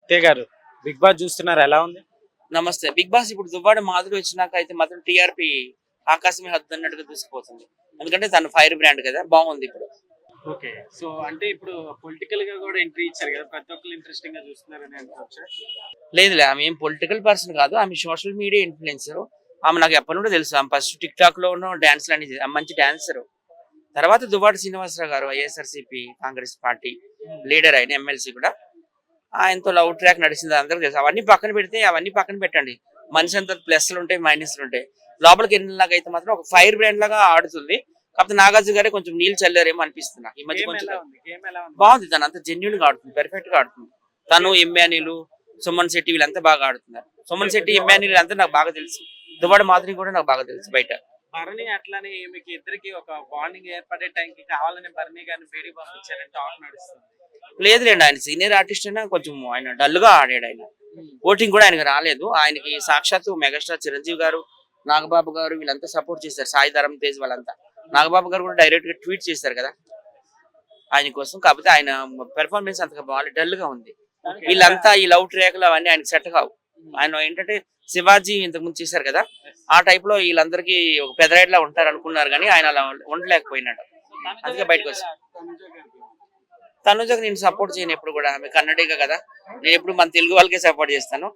సత్య గారు big boss చూస్తున్నారు, ఎలా ఉంది? నమస్తే. బిగ్ బాస్ ఇప్పుడు దువ్వాడ మాధురి వచ్చినాక అయితే మాత్రం టీఆర్పీ ఆకాశమే హద్దు అన్నట్టుగా దూసుకుపోతుంది. ఎందుకంటే తను ఫైర్ బ్రాండ్ కదా, బాగుంది ఇప్పుడు. ఓకే, సో అంటే ఇప్పుడు పొలిటికల్ గా కూడా ఎంట్రీ ఇచ్చారు కదా, ప్రతి ఒక్కరు ఇంట్రెస్టింగ్ గా చూస్తున్నారని అనుకోవచ్చా? లేదులే, ఆమె ఏం పొలిటికల్ పర్సన్ కాదు, ఆమె సోషల్ మీడియా ఇన్ఫ్లుయెన్సర్. ఆమె నాకు ఎప్పటి నుండో తెలుసు. ఆమె ఫస్ట్ టిక్ టాక్ లో ఉన్న డాన్స్లు అని మంచి డాన్సర్. తర్వాత దువ్వాడ శ్రీనివాసరావు గారు వైఎస్ఆర్సీపీ కాంగ్రెస్ పార్టీ లీడర్ అయిన ఎమ్మెల్సీ కూడా, ఆయనతో లవ్ ట్రాక్ నడిచింది అందరికీ తెలుసు. అవన్నీ పక్కన పెడితే అవన్నీ పక్కన పెట్టండి, మనిషి అంత ప్లస్లు ఉంటాయి మైనస్లు ఉంటాయి. లోపలికి వెళ్ళినలాగా అయితే మాత్రం ఒక ఫైర్ బ్రాండ్ లాగా ఆడుతుంది. కాకపోతే నాగార్జున గారే కొంచెం నీళ్ళు చల్లారేమో అనిపిస్తుంది నాకు ఈ మధ్య. కొంచెం బాగుంది, తను అంత జెన్యున్ గా ఆడుతుంది, పెర్ఫెక్ట్ గా ఆడుతుంది. తను ఎమ్మానీలు, సుమన్ శెట్టి వీళ్ళంతా బాగా ఆడుతున్నారు. సుమన్ శెట్టి ఎమ్మానీలు అంతా నాకు బాగా తెలుసు. దువ్వాడ మాధురి కూడా నాకు బాగా తెలుసు బయట. భరణి అట్లానే మీకు ఇద్దరికి ఒక బాండింగ్ ఏర్పడే టైంకి కావాలని భరణి గారిని బయటికి పంపించారని టాక్ నడుస్తుంది. లేదులేండి, ఆయన సీనియర్ ఆర్టిస్ట్ అయినా కొంచెం ఆయన డల్ గా ఆడాడు. ఆయన ఓటింగ్ కూడా ఆయనకు రాలేదు. ఆయనకి సాక్షాత్తు మెగాస్టార్ చిరంజీవి గారు, నాగబాబు గారు వీళ్ళంతా సపోర్ట్ చేశారు. సాయి ధరమ్ తేజ్ వాళ్ళంతా. నాగబాబు గారు కూడా డైరెక్ట్ గా ట్వీట్ చేశారు కదా ఆయన కోసం. కాకపోతే ఆయన పెర్ఫార్మెన్స్ అంతగా బాగా డల్ గా ఉంది. వీళ్ళంతా ఈ లవ్ ట్రాక్లు అవన్నీ ఆయనకు సెట్ కావు. ఆయన ఏంటంటే శివాజీ ఇంతకుముందు చేశారు కదా, ఆ టైప్ లో వీళ్ళందరికీ ఒక పెదరాయిడ్లా ఉంటారు అనుకున్నారు, కానీ ఆయన అలా ఉండలేకపోయినాడు. అందుకే బయటకు వచ్చి తనుజకు నేను సపోర్ట్ చేయను ఎప్పుడు కూడా. ఆమె కన్నడిగా కదా, నేను ఎప్పుడు మన తెలుగు వాళ్ళకే సపోర్ట్ చేస్తాను.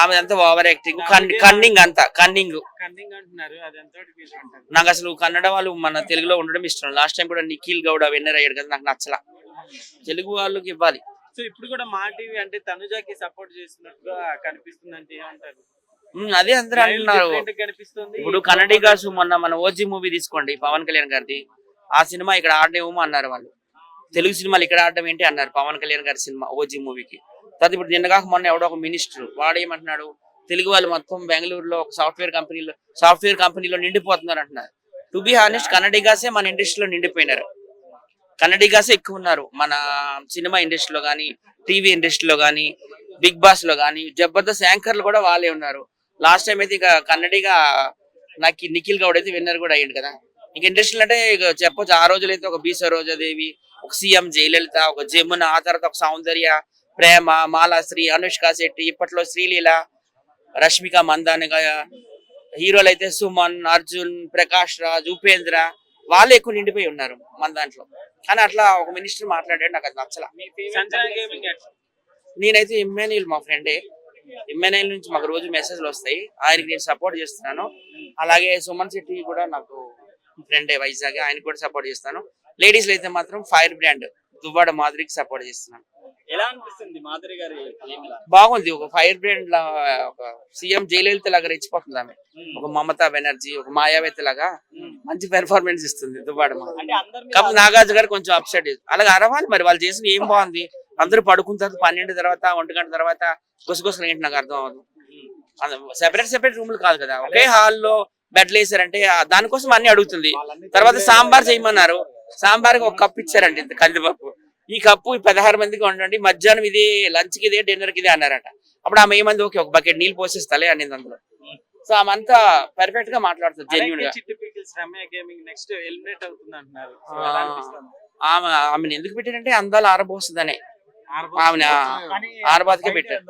ఆమె అంతా ఓవర్ యాక్టింగ్, కన్నింగ్ అంతా కన్నింగ్. నాకు అసలు కన్నడ వాళ్ళు మన తెలుగులో ఉండడం ఇష్టం. లాస్ట్ టైం కూడా నిఖిల్ గౌడ విన్నర్ అయ్యాడు కదా, నాకు నచ్చలా. తెలుగు వాళ్ళకి ఇవ్వాలి. సో ఇప్పుడు కూడా మా టీవీ అంటే తనుజకి సపోర్ట్ చేస్తున్నట్టుగా కనిపిస్తుంది అంటే ఏమంటారు? అదే అందరూ అంటున్నారు. కనిపిస్తుంది. ఇప్పుడు కన్నడిగాసు మొన్న మన ఓజీ మూవీ తీసుకోండి, పవన్ కళ్యాణ్ గారిది. ఆ సినిమా ఇక్కడ ఆడనేమో అన్నారు వాళ్ళు. తెలుగు సినిమాలు ఇక్కడ ఆడడం ఏంటి అన్నారు పవన్ కళ్యాణ్ గారి సినిమా ఓజీ మూవీకి. తర్వాత ఇప్పుడు నిన్నగాక మొన్న ఎవడో ఒక మినిస్టర్ వాడు ఏమంటున్నాడు, తెలుగు వాళ్ళు మొత్తం బెంగళూరులో ఒక సాఫ్ట్వేర్ కంపెనీలో నిండిపోతున్నారు అంటున్నారు. టు బి హానెస్ట్, కన్నడిగాసే మన ఇండస్ట్రీలో నిండిపోయినారు. కన్నడిగాసే ఎక్కువ ఉన్నారు మన సినిమా ఇండస్ట్రీలో కానీ, టీవీ ఇండస్ట్రీలో కానీ, బిగ్ బాస్ లో కానీ. జబర్దస్త్ యాంకర్లు కూడా వాళ్ళే ఉన్నారు. లాస్ట్ టైం అయితే ఇక కన్నడిగా నాకు నిఖిల్ గౌడ్ అయితే విన్నర్ కూడా అయ్యింది కదా. ఇంక ఇండస్ట్రీలు అంటే ఇక చెప్పొచ్చు. ఆ రోజులైతే ఒక బి సరోజాదేవి, ఒక సీఎం జయలలిత, ఒక జమున, ఆ తర్వాత ఒక సౌందర్య, ప్రేమ, మాలాశ్రీ, అనుష్క శెట్టి, ఇప్పట్లో శ్రీలీల, రష్మిక మందాన, హీరోలు అయితే సుమన్, అర్జున్, ప్రకాష్ రాజ్, ఉపేంద్ర, వాళ్ళే ఎక్కువ నిండిపోయి ఉన్నారు మన దాంట్లో. కానీ అట్లా ఒక మినిస్టర్ మాట్లాడాడు, నాకు అది నచ్చలా. నేనైతే ఎమ్మెన్యేల్ మా ఫ్రెండే. ఎమ్మెన్యేల్ నుంచి మాకు రోజు మెసేజ్లు వస్తాయి, ఆయనకి నేను సపోర్ట్ చేస్తున్నాను. అలాగే సుమన్ శెట్టి కూడా నాకు ఫ్రెండే, వైజాగ్, ఆయనకి కూడా సపోర్ట్ చేస్తాను. లేడీస్ లో అయితే మాత్రం ఫైర్ బ్రాండ్ దువ్వాడ మాధురికి సపోర్ట్ చేస్తున్నాను. ఎలా అనిపిస్తుంది మాధురి గారి? బాగుంది, ఒక ఫైర్ బ్రాండ్ లా, ఒక సీఎం జయలలిత లాగా రెచ్చిపోతుంది ఆమె. ఒక మమతా బెనర్జీ, ఒక మాయావతి లాగా మంచి పెర్ఫార్మెన్స్ ఇస్తుంది దువ్వాడ మాధురి. కాబట్టి నాగార్జున గారు కొంచెం అప్సెట్. అలాగే అరవాలి మరి, వాళ్ళు చేసిన ఏం బాగుంది. అందరూ పడుకున్న తర్వాత 12 తర్వాత 1 గంట తర్వాత గుసగుసలు ఏంటి నాకు అర్థం అవ్వదు. సెపరేట్ రూములు కాదు కదా, ఒకే హాల్లో బెడ్లు వేసారంటే దానికోసం అన్ని అడుగుతుంది. తర్వాత సాంబార్ చేయమన్నారు, సాంబార్కి ఒక కప్పు ఇచ్చారండి, ఇంత కందిపప్పు. ఈ కప్పు 16 మందికి వండండి, మధ్యాహ్నం ఇది, లంచ్ కి ఇదే, డిన్నర్ కి ఇదే అన్నారట. అప్పుడు ఆమె ఏమంది, ఓకే ఒక బకెట్ నీళ్ళు పోసేస్తాలే అనింది అందులో. సో ఆమె అంతా పర్ఫెక్ట్ గా మాట్లాడుతుంది, జెన్యూన్ గా. ఆమెను ఎందుకు పెట్టారంటే అందాలు ఆరబోస్తుందనే. ఆమె ఆరబాతకే పెట్టారు.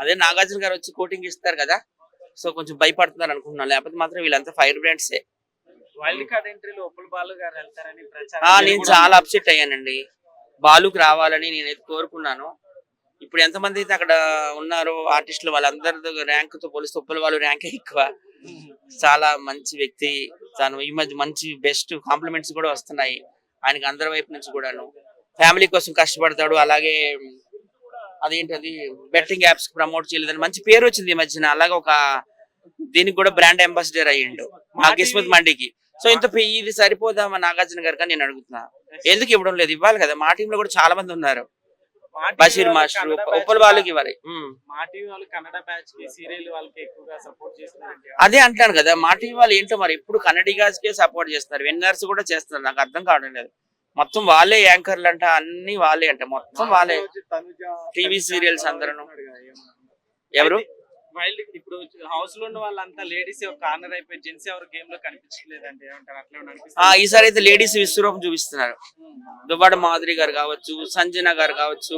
అదే నాగార్జున గారు వచ్చి కోటింగ్ ఇస్తారు కదా, సో కొంచెం భయపడుతున్నారు అనుకుంటున్నాను. లేకపోతే మాత్రం వీళ్ళంతా ఫైర్ బ్రాండ్సే. నేను చాలా అప్సెట్ అయ్యానండి. బాలుకి రావాలని నేనైతే కోరుకున్నాను. ఇప్పుడు ఎంతమంది అయితే అక్కడ ఉన్నారో ఆర్టిస్టులు, వాళ్ళందరి ర్యాంక్ తో పోలిస్తే ఉప్పల్ బాలు ర్యాంకే ఎక్కువ. చాలా మంచి వ్యక్తి తను. ఈ మధ్య మంచి బెస్ట్ కాంప్లిమెంట్స్ కూడా వస్తున్నాయి ఆయనకి అందరి వైపు నుంచి కూడాను. ఫ్యామిలీ కోసం కష్టపడతాడు. అలాగే అదేంటది బెట్టింగ్ యాప్స్ ప్రమోట్ చేయలేదని మంచి పేరు వచ్చింది ఈ మధ్యన. అలాగే ఒక దీనికి కూడా బ్రాండ్ అంబాసిడర్ అయ్యిండు మా కిస్మత్ మండికి. సో ఇంత ఇది సరిపోదా మా నాగార్జున గారు కానీ నేను అడుగుతున్నా, ఎందుకు ఇవ్వడం లేదు? ఇవ్వాలి కదా, మా టీంలో కూడా చాలా మంది ఉన్నారు. బషీర్ మాస్టర్, ఉప్పల్ వాళ్ళకి ఇవ్వాలి. అదే అంటాను కదా, మా టీవీ వాళ్ళు ఏంటో మరి ఎప్పుడు కన్నడిగాస్కే సపోర్ట్ చేస్తున్నారు, విన్నర్స్ కూడా చేస్తున్నారు. నాకు అర్థం కావడం లేదు. మొత్తం వాళ్ళే యాంకర్లు అంట, అన్ని వాళ్ళే అంట, మొత్తం వాళ్ళే. టీవీ సీరియల్స్ అందరూ ఎవరు వైల్డ్ ఇప్పుడు హౌస్ లో ఉన్న వాళ్ళంతా లేడీస్ కార్నర్ అయిపోయి జెంట్స్ ఎవరు గేమ్ లో కనిపించలేదండి, ఏమంటారు? అట్లా ఏమైనా అనిపిస్తుందా? ఈసారి అయితే లేడీస్ విశ్వరూపం చూపిస్తున్నారు. దువ్వాడ మాధురి గారు కావచ్చు, సంజన గారు కావచ్చు,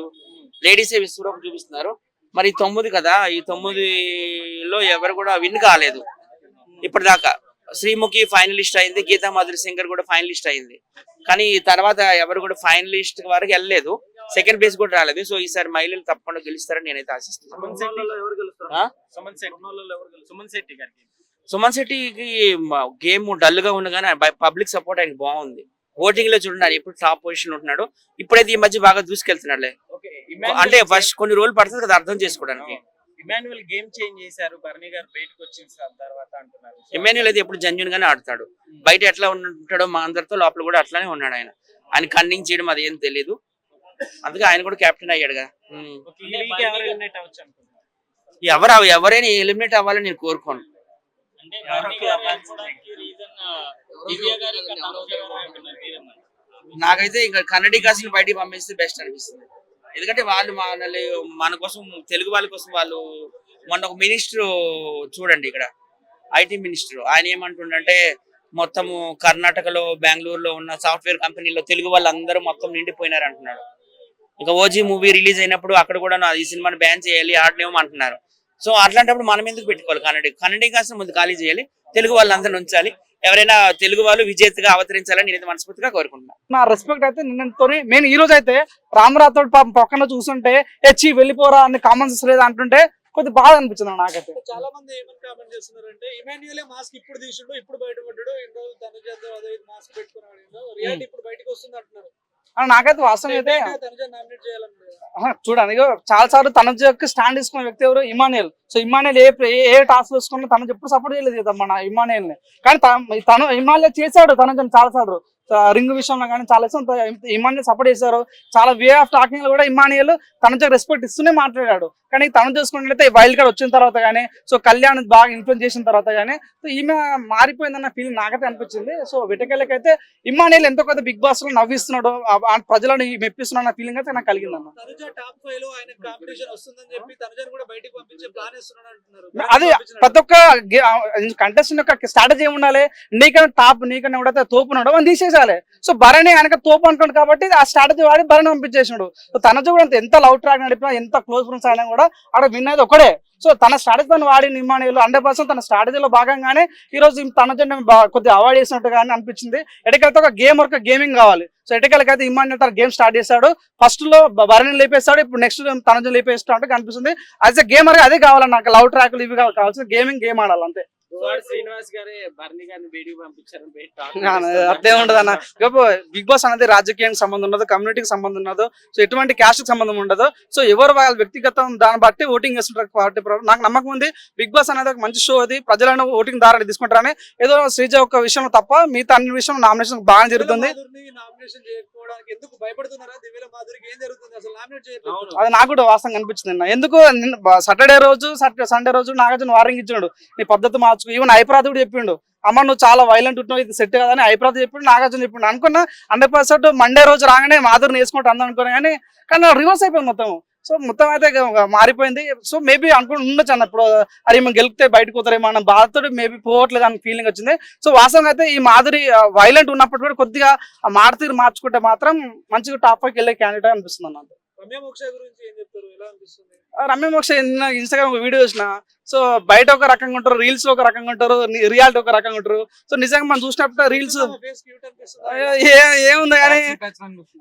లేడీసే విశ్వరూపం చూపిస్తున్నారు. మరి 9 కదా, ఈ 9లో ఎవరు కూడా విన్ కాలేదు ఇప్పటిదాకా. శ్రీముఖి ఫైనలిస్ట్ అయింది, గీతా మాధురి సింగర్ కూడా ఫైనలిస్ట్ అయింది. కానీ తర్వాత ఎవరు కూడా ఫైనలిస్ట్ వరకు వెళ్ళలేదు, సెకండ్ ప్లేస్ కూడా రాలేదు. సో ఈసారి మహిళలు తప్పకుండా గెలుస్తారని నేనైతే ఆశిస్తున్నాను. సుమన్ శెట్టికి గేమ్ డల్ గా ఉంది కానీ పబ్లిక్ సపోర్ట్ ఆయనకి బాగుంది. ఓటింగ్ లో చూడండి ఎప్పుడు టాప్ పొజిషన్ ఉంటున్నాడు. ఇప్పుడైతే ఈ మధ్య బాగా దూసుకెళ్తున్నాడులే. అంటే ఫస్ట్ కొన్ని రోజులు పడుతుంది కదా అర్థం చేసుకోవడానికి. ఇమాన్యుయల్ గేమ్ చేంజ్ చేశారు, బర్నీ గారు బయటకు వచ్చిన తర్వాత అంటున్నారు. ఇమాన్యుయల్ అయితే ఎప్పుడు జెన్యూన్ గానే ఆడతాడు. బయట ఎట్లా ఉంటాడో మా అందరితో లోపల కూడా అట్లానే ఉన్నాడు. ఆయన కన్నింగ్ చేయడం అది ఏం తెలియదు, అందుకే ఆయన కూడా కెప్టెన్ అయ్యాడు కదా. ఎవరైనా ఎలిమినేట్ అవ్వాలని నేను కోరుకోను. నాకైతే ఇంకా కన్నడికాస్ బయటికి పంపిస్తే బెస్ట్ అనిపిస్తుంది. ఎందుకంటే వాళ్ళు మన కోసం, తెలుగు వాళ్ళ కోసం వాళ్ళు మొన్న ఒక మినిస్టర్ చూడండి, ఇక్కడ ఐటీ మినిస్టర్, ఆయన ఏమంటుండంటే మొత్తము కర్ణాటకలో బెంగళూరులో ఉన్న సాఫ్ట్వేర్ కంపెనీలో తెలుగు వాళ్ళందరూ మొత్తం నిండిపోయినారు అంటున్నాడు. ఇంకా ఓజీ మూవీ రిలీజ్ అయినప్పుడు అక్కడ కూడా ఈ సినిమాని బ్యాన్ చేయాలి, ఆడనేమో అంటున్నారు. సో అట్లాంటప్పుడు మనం ఎందుకు పెట్టుకోవాలి? కన్నడ కాస్త ముందు ఖాళీ చేయాలి, తెలుగు వాళ్ళందరూ ఉంచాలి. ఎవరైనా తెలుగు వాళ్ళు విజేతగా అవతరించాలని నేను మనస్ఫూర్తిగా కోరుకుంటున్నాను. నా రెస్పెక్ట్ అయితే నిన్నతో మెయిన్ ఈ రోజు అయితే రామరాథోడ్ పాపం పక్కన చూస్తుంటే హెచ్చి వెళ్ళిపోరా అని కామెంట్స్ లేదా అంటుంటే కొద్దిగా బాధ అనిపించింది నాకైతే. చాలా మంది ఏమని కామెంట్ చేస్తున్నారంటే ఇమాన్యుయలే మాస్క్ ఇప్పుడు తీసిండు, ఇప్పుడు బయటపడ్డాడు, ఎన్ని రోజులు తనుజ మాస్క్ పెట్టుకున్నాడు, రియాలిటీ ఇప్పుడు బయటకు వస్తుంది అంటున్నారు. నాకైతే వాస్తవం అయితే నామినేట్ చేయాలన్నారు. చూడండి, చాలా సార్లు తనుజ యొక్క స్టాండ్ తీసుకున్న వ్యక్తి ఎవరు? ఇమాన్యుయల్. సో ఇమాన్యుయల్ ఏ టాస్క్ తీసుకున్నా తనుజ ఎప్పుడు సపోర్ట్ చేయలేదు కదా మన ఇమాన్యుయల్ ని. కానీ తను ఇమాన్యుయల్ చేశాడు తనుజని చాలా సార్లు, రింగ్ విషయంలో కానీ చాలా ఇమాన్యుయల్ సపోర్ట్ చేశారు. చాలా వే ఆఫ్ టాకింగ్ లో కూడా ఇమాన్యుయల్ తనుజకు రెస్పెక్ట్ ఇస్తూనే మాట్లాడాడు. కానీ తను చూసుకున్నట్లయితే వైల్డ్ కార్డ్ వచ్చిన తర్వాత కానీ, సో కళ్యాణ్ బాగా ఇన్ఫ్లుయెన్స్ చేసిన తర్వాత కానీ, సో ఈమె మారిపోయిందన్న ఫీలింగ్ నాకైతే అనిపించింది. సో వెటకెళ్ళకైతే ఇమాన్యుయల్ ఎంతో కొంత బిగ్ బాస్ లో నవ్విస్తున్నాడు, ప్రజలను మెప్పిస్తున్నాడు అన్న ఫీలింగ్ అయితే నాకు కలిగింది అన్న. తనుజ టాప్ 5 లో ఆయన కాంపిటీషన్ వస్తుందని చెప్పి తనుజని కూడా బయటికి పంపించే ప్లాన్ వేస్తున్నాడు అంటున్నారు. అది ప్రతి ఒక్క కంటెస్టెంట్ యొక్క స్ట్రాటజీ ఏమి ఉండాలి? నీకన్నా టాప్, నీకన్నా కూడా తోపున్నాడు అని తీసేసాలి. సో భరణి ఆయనకు తోపు అనుకోండి కాబట్టి ఆ స్ట్రాటజీ వాడి భరణి పంపించేసాడు. తనజ కూడా ఎంత లవ్ ట్రాక్ నడిపినా, ఎంత క్లోజ్ ఫ్రెండ్స్ అయినా కూడా ఆడ విన్ అయితే ఒకడే. సో తన స్ట్రాటజీని వాడి ఇమాన్యుయల్ 100% తన స్ట్రాటజీలో భాగంగానే ఈ రోజు తనజని కొద్దిగా అవాయిడ్ చేసినట్టుగా అనిపించింది. ఎటకెళ్తే ఒక గేమింగ్ కావాలి. సో ఎటకెళ్ళకైతే ఇమాన్యుయల్ తన గేమ్ స్టార్ట్ చేశాడు. ఫస్ట్ లో భరణిని లేపేస్తాడు, ఇప్పుడు నెక్స్ట్ తనజని లేపేస్తాడు కనిపిస్తుంది. యాజ్ ఎ గేమర్ అదే కావాలి నాకు, లవ్ ట్రాక్లు ఇవి కావాల్సిన గేమ్ ఆడాలి అంతే. శ్రీనివాస్ గారే బర్నీ గారిని బయటికి పంపించారు. అదే ఉండదు అన్న. బిగ్ బాస్ అనేది రాజకీయానికి సంబంధం ఉండదు, కమ్యూనిటీకి సంబంధం ఉండదు, సో ఎటువంటి క్యాస్ట్ కి సంబంధం ఉండదు. సో ఎవరు వాళ్ళ వ్యక్తిగతం దాన్ని బట్టి ఓటింగ్ చేస్తుంటారు పార్టీ. నాకు నమ్మకం ఉంది బిగ్ బాస్ అనేది ఒక మంచి షో, అది ప్రజలను ఓటింగ్ ద్వారా తీసుకుంటారని. ఏదో శ్రీజ ఒక విషయం తప్ప మిగతా అన్ని విషయం నామినేషన్ బాగా జరుగుతుంది. అది నాకు కూడా వాస్తవంగా అనిపించింది. ఎందుకు సాటర్డే రోజు సండే రోజు నాగార్జున వార్నింగ్ ఇచ్చాడు, నీ పద్ధతి మార్చు. ఈవెన్ ఐప్రాత్ కూడా చెప్పిండు, అమ్మ నువ్వు చాలా వైలెంట్ ఉంటున్నావు, ఇది సెట్ కదని ఐప్రాత్ చెప్పిండు, నాగార్జున చెప్పిండు. అనుకున్నా 100% మండే రోజు రాగానే మాధురిని వేసుకుంటా అందరూ అనుకున్నా, కానీ రివర్స్ అయిపోయింది మొత్తం. సో మొత్తం అయితే మారిపోయింది. సో మేబీ ఉండొచ్చు అన్న, ఇప్పుడు అది మేము గెలిపితే బయటకు పోతారేమో అన్న బాధతో మేబీ పోవట్లేదు అన్న ఫీలింగ్ వచ్చింది. సో వాస్తవంగా అయితే ఈ మాధురి వైలెంట్ ఉన్నప్పుడు కూడా కొద్దిగా మారుతీరు మార్చుకుంటే మాత్రం మంచిగా టాప్ 5కి వెళ్ళే క్యాండిడేట్ అనిపిస్తుంది అన్న. రమ్య మోక్ష గురించి ఏం చెప్తారు, ఎలా అనిపిస్తుంది? రమ్య మోక్ష ఇన్స్టాగ్రామ్ వీడియో చూసిన, సో బయట ఒక రకంగా ఉంటారు, రీల్స్ లో ఒక రకంగా ఉంటారు, రియాలిటీ ఒక రకంగా ఉంటారు. సో నిజంగా మనం చూసినప్పుడు రీల్స్ ఏముంది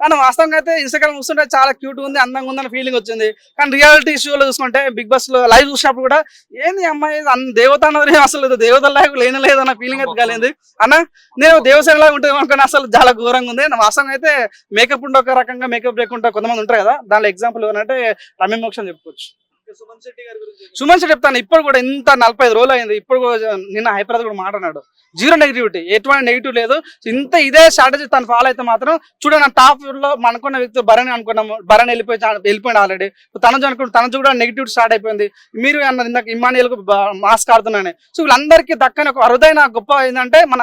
కానీ వాస్తవంగా అయితే ఇన్స్టాగ్రామ్ చూస్తుంటే చాలా క్యూట్ ఉంది, అందంగా ఉందని ఫీలింగ్ వచ్చింది. కానీ రియాలిటీ షోలో చూసుకుంటే బిగ్ బాస్ లో లైవ్ చూసినప్పుడు కూడా ఏంది అమ్మాయి దేవత అన్నది అసలు దేవతలాగా లేని లేదన్న ఫీలింగ్ అయితే కలిగింది అన్న. నేను దేవసేనలాగా ఉంటుంది అనుకుని అసలు చాలా ఘోరంగా ఉంది. వాస్తవంగా అయితే మేకప్ ఉంటే ఒక రకంగా, మేకప్ లేకుండా కొంతమంది ఉంటారు కదా, దానిలో ఎగ్జాంపుల్ ఎవరంటే రమ్య మోక్ష అని చెప్పుకోవచ్చు. సుమన్ శెట్టి చెప్తాను, ఇప్పుడు కూడా ఇంత 45 రోజులు అయింది, ఇప్పుడు నిన్న హైపరాజ్ కూడా మాట్లాడాడు, జీరో నెగిటివిటీ, ఎటువంటి నెగిటివ్ లేదు. ఇంత ఇదే స్ట్రాటజీ తను ఫాలో అయితే మాత్రం చూడండి, టాప్ లో అనుకున్న వ్యక్తి భరణి అనుకున్నాము, భరణి వెళ్ళిపోయింది ఆల్రెడీ. తనజు కూడా నెగిటివ్ స్టార్ట్ అయిపోయింది. మీరు అన్నది ఇందాక ఇమాన్యుయల్ కు మాస్క్ ఆడుతున్నాను. సో వీళ్ళందరికీ దక్కని ఒక అరుదైన గొప్ప ఏంటంటే మన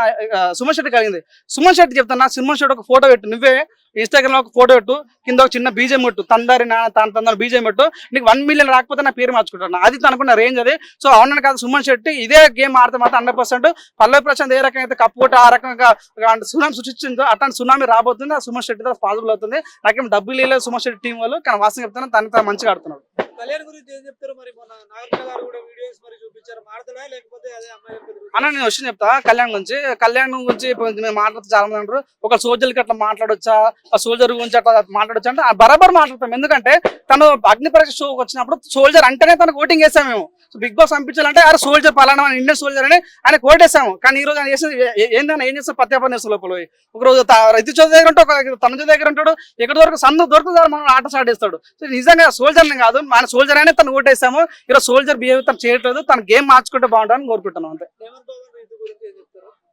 సుమన్ శెట్టి కలిగింది. సుమన్ శెట్టి చెప్తాను, సుమన్ శెట్టి ఒక ఫోటో పెట్టు, నువ్వే ఇన్స్టాగ్రామ్ లో ఒక ఫోటో పెట్టు, కింద ఒక చిన్న బీజం పెట్టు, తందరి బీజం పెట్టు, నీకు 1 మిలియన్ రాకపోతే నా పేరు మార్చుకుంటాను. అది తనకున్న రేంజ్ అది. సో అవునని కాదు, సుమన్ శెట్టి ఇదే గేమ్ ఆడితే మాత్రం 100% పల్లవి ప్రశాంత్ ఏ రకంగా అయితే కప్పు కొట్టి ఆ రకంగా సునామీ సృష్టించిందో అట్లాంటి సునామీ రాబోతుంది. ఆ సుమన్ శెట్టి పాసిబుల్ అవుతుంది. నాకేం డబ్బులు లేదు సుమన్ శెట్టి టీం వాళ్ళు, కానీ వాస్తవం చెప్తాను తను మంచిగా ఆడుతున్నాడు. కళ్యాణ్ గురించి ఏం చెప్తారు మరి? మొన్న నాగార్జున గారు కూడా వీడియోస్ మరి చూపించారు, మాడతాడా లేకపోతే అదే అమ్మాయి అన్న నేను వచ్చి చెప్తా కళ్యాణ్ గురించి ఇప్పుడు మేము మాట్లాడుతూ చాలా మంది అంటారు ఒక సోల్జర్ కి అట్లా మాట్లాడొచ్చా, ఆ సోల్జర్ గురించి అట్లా మాట్లాడొచ్చా అంటే బరాబర్ మాట్లాడతాం. ఎందుకంటే తను అగ్ని పరీక్ష షోకి వచ్చినప్పుడు సోల్జర్ అంటేనే తనకు ఓటింగ్ వేసాం మేము. బిగ్ బాస్ పంపించాలంటే ఆ సోల్జర్ పలానా ఇండియన్ సోల్జర్ అని ఆయన ఓటేసాము. కానీ ఈ రోజు ఆయన చేసేది ఏందన్నా ఏం చేస్తాం ప్రత్యాపన చేస్తాం లోపల పోయి. ఒక రోజు రైతు చోద దగ్గర ఉంటాడు, ఒక తనుజ దగ్గర ఉంటాడు, ఎక్కడి వరకు సందు దొరుకుతుంది మనం ఆట స్టార్ట్ చేస్తాడు. సో నిజంగా సోల్జర్ని కాదు, మన సోల్జర్ అనే తను ఓటేసాము. ఈరోజు సోల్జర్ బిహేవ్ తను చేయట్లేదు, తన గేమ్ మార్చుకుంటే బాగుంటుందని కోరుకుంటున్నాం అంతే.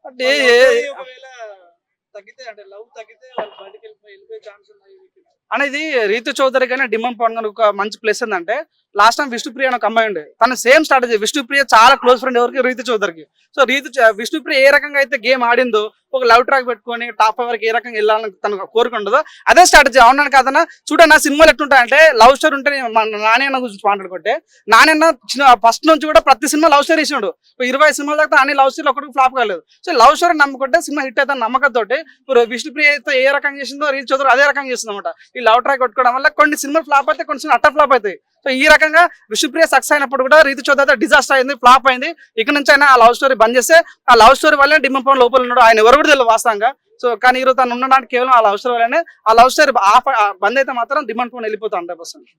అంటే ఒకవేళ తగ్గితే అంటే లవ్ తగ్గితే వాళ్ళు బయటికి వెళ్ళిపోయే ఛాన్స్ ఉన్నాయి అనేది రీతు చౌదరి కానీ డిమాండ్ పవన్ గారు ఒక మంచి ప్లేస్ ఏంటంటే లాస్ట్ టైం విష్ణుప్రియ అని ఒక అమ్మాయి ఉండే, తన సేమ్ స్ట్రాటజీ. విష్ణుప్రియ చాలా క్లోజ్ ఫ్రెండ్ ఎవరికి, రీతు చౌదరికి. సో విష్ణుప్రియ ఏ రకంగా అయితే గేమ్ ఆడిందో ఒక లవ్ ట్రాక్ పెట్టుకొని టాప్ 5 వరకు ఏ రకంగా వెళ్ళాలని తనకు కోరుకుంటుందో అదే స్ట్రాటజీ. అవునాను కాదన్నా చూడన్నా సినిమాలు ఎట్లుంటాయంటే లవ్ స్టోరీ ఉంటే నాన్న గురించి మాట్లాడుకుంటే నాన్న ఫస్ట్ నుంచి కూడా ప్రతి సినిమా లవ్ స్టోరీ ఇచ్చినాడు. 20 సినిమాల దాకా అన్ని లవ్ స్టోరీ ఒకటి ఫ్లాప్ కాలేదు. సో లవ్ స్టోరీ నమ్ముకుంటే సినిమా హిట్ అయితే నమ్మకంతో ఇప్పుడు విష్ణుప్రియ అయితే ఏ రకంగా చేసిందో రీతు చౌదరి అదే రకంగా చేస్తుంది అనమాట. ఈ లవ్ ట్రాక్ కొట్టుకోవడం వల్ల కొన్ని సినిమాలు ఫ్లాప్ అయితే కొన్ని సినిమా అట్ట ఫ్లాప్ అవుతాయి. సో ఈ రకంగా విష్ణుప్రియ సక్సెస్ అయినప్పుడు కూడా రీతు చౌదరి డిజాస్టర్ అయింది, ఫ్లాప్ అయింది. ఇక్కడ నుంచి అయినా ఆ లవ్ స్టోరీ బంద్ చేస్తే ఆ లవ్ స్టోరీ వల్లే డిమాండ్ పవన్ లోపల ఉన్నాడు, ఆయన ఎవరు కూడా తెలియదు వాస్తవంగా. సో కానీ ఈరోజు తను ఉండడానికి కేవలం ఆ లవ్ స్టోరీ వల్లనే. ఆ లవ్ స్టోరీ బంద్ అయితే మాత్రం డిమాండ్ పవన్ వెళ్ళిపోతాం 100%.